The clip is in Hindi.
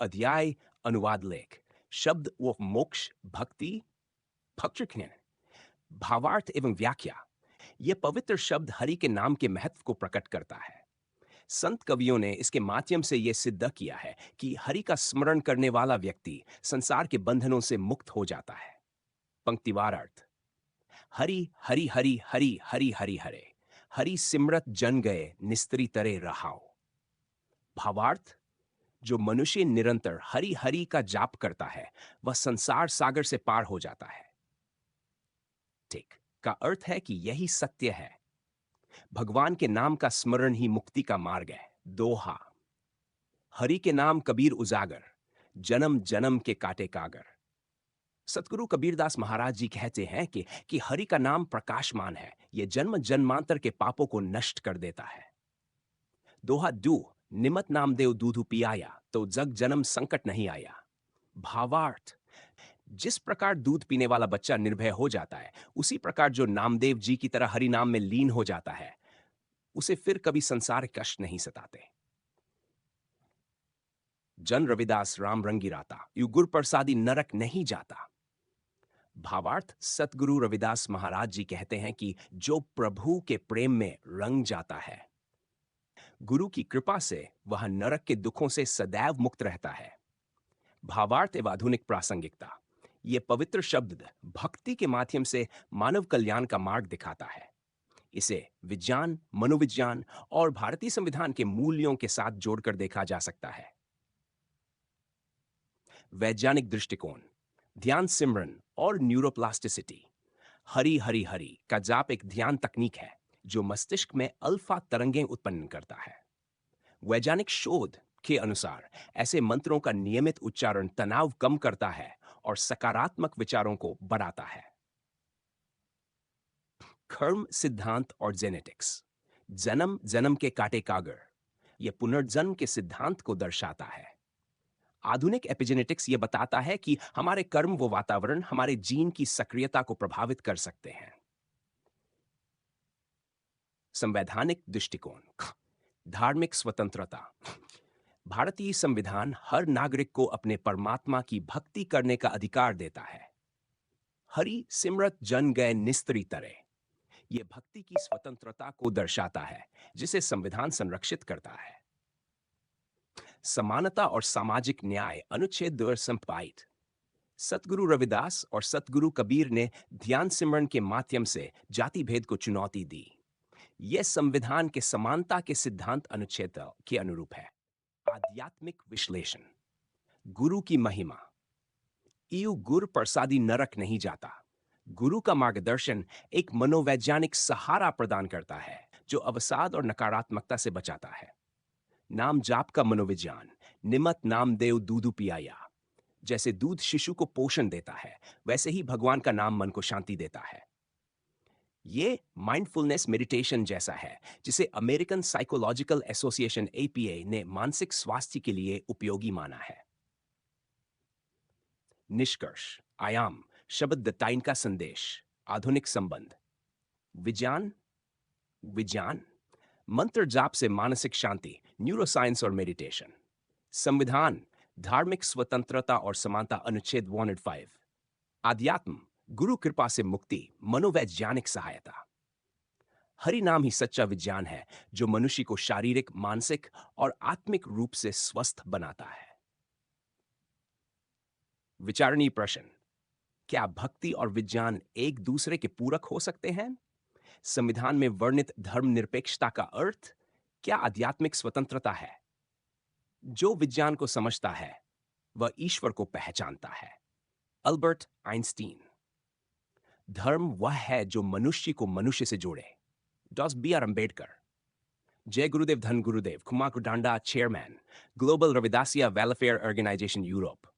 अध्याय, अनुवाद लेख, शब्द व मोक्ष, भक्ति, भक्तृज्ञ, भावार्थ एवं व्याख्या। यह पवित्र शब्द हरि के नाम के महत्व को प्रकट करता है। संत कवियों ने इसके माध्यम से यह सिद्ध किया है कि हरि का स्मरण करने वाला व्यक्ति संसार के बंधनों से मुक्त हो जाता है। पंक्तिवार अर्थ: हरि हरि हरि हरि हरि हरि हरे, हरि सिमरत जन गए निस्त्री तरे रहाओ। भावार्थ: जो मनुष्य निरंतर हरि हरि का जाप करता है वह संसार सागर से पार हो जाता है। ठीक का अर्थ है कि यही सत्य है। भगवान के नाम का स्मरण ही मुक्ति का मार्ग है। दोहा: हरि के नाम कबीर उजागर, जन्म जन्म के काटे कागर। सतगुरु कबीरदास महाराज जी कहते हैं कि हरि का नाम प्रकाशमान है, यह जन्म जन्मांतर के पापों को नष्ट कर देता है। दोहा दू: निमत नामदेव दूधु पियाया, तो जग जन्म संकट नहीं आया। भावार्थ: जिस प्रकार दूध पीने वाला बच्चा निर्भय हो जाता है, उसी प्रकार जो नामदेव जी की तरह हरि नाम में लीन हो जाता है, उसे फिर कभी संसार कष्ट नहीं सताते। जन रविदास राम रंगी राता, यू गुर प्रसादी नरक नहीं जाता। भावार्थ: सतगुरु रविदास महाराज जी कहते हैं कि जो प्रभु के प्रेम में रंग जाता है, गुरु की कृपा से वह नरक के दुखों से सदैव मुक्त रहता है। भावार्थ एवं आधुनिक प्रासंगिकता: यह पवित्र शब्द भक्ति के माध्यम से मानव कल्याण का मार्ग दिखाता है। इसे विज्ञान, मनोविज्ञान और भारतीय संविधान के मूल्यों के साथ जोड़कर देखा जा सकता है। वैज्ञानिक दृष्टिकोण: ध्यान सिमरन और न्यूरोप्लास्टिसिटी। हरि हरि हरि का जाप एक ध्यान तकनीक है जो मस्तिष्क में अल्फा तरंगें उत्पन्न करता है। वैज्ञानिक शोध के अनुसार ऐसे मंत्रों का नियमित उच्चारण तनाव कम करता है और सकारात्मक विचारों को बढ़ाता है। कर्म सिद्धांत और जेनेटिक्स: जन्म जन्म के काटे कागर, यह पुनर्जन्म के सिद्धांत को दर्शाता है। आधुनिक एपिजेनेटिक्स यह बताता है कि हमारे कर्म व वातावरण हमारे जीन की सक्रियता को प्रभावित कर सकते हैं। संवैधानिक दृष्टिकोण: धार्मिक स्वतंत्रता। भारतीय संविधान हर नागरिक को अपने परमात्मा की भक्ति करने का अधिकार देता है। हरि सिमरत जन गए निस्त्री तरे, यह भक्ति की स्वतंत्रता को दर्शाता है जिसे संविधान संरक्षित करता है। समानता और सामाजिक न्याय, अनुच्छेद 2 सतगुरु रविदास और सतगुरु कबीर ने ध्यान सिमरन के माध्यम से जाति भेद को चुनौती दी। यह संविधान के समानता के सिद्धांत अनुच्छेद के अनुरूप है। आध्यात्मिक विश्लेषण: गुरु की महिमा। इयु गुर प्रसादी नरक नहीं जाता। गुरु का मार्गदर्शन एक मनोवैज्ञानिक सहारा प्रदान करता है जो अवसाद और नकारात्मकता से बचाता है। नाम जाप का मनोविज्ञान: निमत नामदेव दूधु पियाया। जैसे दूध शिशु को पोषण देता है, वैसे ही भगवान का नाम मन को शांति देता है। ये माइंडफुलनेस मेडिटेशन जैसा है जिसे अमेरिकन साइकोलॉजिकल एसोसिएशन APA ने मानसिक स्वास्थ्य के लिए उपयोगी माना है। निष्कर्ष: आयाम शब्द दत्ताइन का संदेश, आधुनिक संबंध। विज्ञान विज्ञान मंत्र जाप से मानसिक शांति, न्यूरोसाइंस और मेडिटेशन। संविधान धार्मिक स्वतंत्रता और समानता, अनुच्छेद 105। आध्यात्म गुरु कृपा से मुक्ति, मनोवैज्ञानिक सहायता। हरि नाम ही सच्चा विज्ञान है जो मनुष्य को शारीरिक, मानसिक और आत्मिक रूप से स्वस्थ बनाता है। विचारणीय प्रश्न: क्या भक्ति और विज्ञान एक दूसरे के पूरक हो सकते हैं? संविधान में वर्णित धर्मनिरपेक्षता का अर्थ क्या आध्यात्मिक स्वतंत्रता है? जो विज्ञान को समझता है वह ईश्वर को पहचानता है। Albert Einstein. धर्म वह है जो मनुष्य को मनुष्य से जोड़े। डॉस B.R. अंबेडकर। जय गुरुदेव, धन गुरुदेव। Kumar Danda, chairman, global Ravidassia welfare organisation Europe.